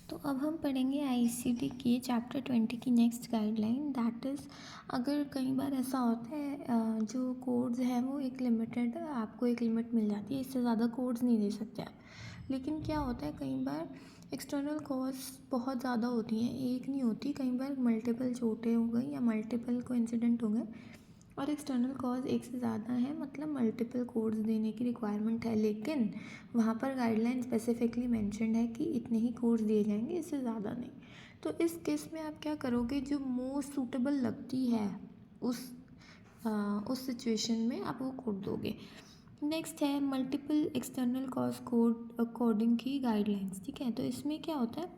तो अब हम पढ़ेंगे आईसीटी के चैप्टर 20 की नेक्स्ट गाइडलाइन, दैट इज़ अगर कई बार ऐसा होता है जो कोड्स हैं वो एक लिमिटेड, आपको एक लिमिट मिल जाती है, इससे ज़्यादा कोड्स नहीं दे सकते आप। लेकिन क्या होता है, कई बार एक्सटर्नल कॉज बहुत ज़्यादा होती हैं, एक नहीं होती, कई बार मल्टीपल चोटें हो गई या मल्टीपल कोइंसिडेंट हो गए और एक्सटर्नल कॉज एक से ज़्यादा है, मतलब मल्टीपल कोड्स देने की रिक्वायरमेंट है। लेकिन वहाँ पर गाइडलाइन स्पेसिफिकली मेंशन्ड है कि इतने ही कोड्स दिए जाएंगे, इससे ज़्यादा नहीं। तो इस केस में आप क्या करोगे, जो मोस्ट सूटेबल लगती है उस सिचुएशन में आप वो कोड दोगे। नेक्स्ट है multiple external cause code according की गाइडलाइंस। ठीक है, तो इसमें क्या होता है,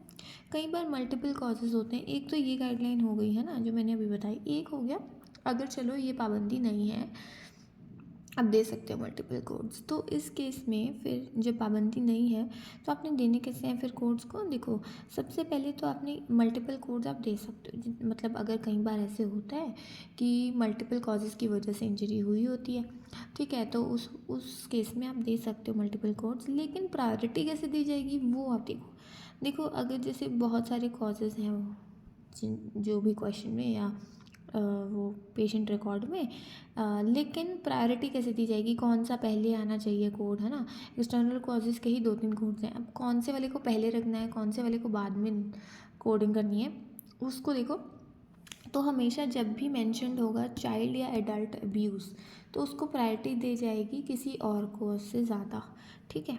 कई बार मल्टीपल कॉजेज़ होते हैं। एक तो ये गाइडलाइन हो गई है ना जो मैंने अभी बताई, एक हो गया अगर चलो ये पाबंदी नहीं है, आप दे सकते हो मल्टीपल कोड्स। तो इस केस में फिर जब पाबंदी नहीं है तो आपने देने कैसे हैं फिर कोड्स को। देखो, सबसे पहले तो आपने मल्टीपल कोड्स आप दे सकते हो, मतलब अगर कई बार ऐसे होता है कि मल्टीपल कॉजेज़ की वजह से इंजरी हुई होती है, ठीक है, तो उस केस में आप दे सकते हो मल्टीपल कोड्स। लेकिन प्रायोरिटी कैसे दी जाएगी वो आप देखो। देखो, अगर जैसे बहुत सारे कॉजेज़ हैं जो भी क्वेश्चन में या वो पेशेंट रिकॉर्ड में, लेकिन प्रायोरिटी कैसे दी जाएगी, कौन सा पहले आना चाहिए कोड, है ना। एक्सटर्नल कॉजेज़ के ही 2-3 कोड्स हैं, अब कौन से वाले को पहले रखना है, कौन से वाले को बाद में कोडिंग करनी है, उसको देखो। तो हमेशा जब भी मेंशन्ड होगा चाइल्ड या एडल्ट अब्यूज़, तो उसको प्रायोरिटी दी जाएगी किसी और कोज से ज़्यादा। ठीक है।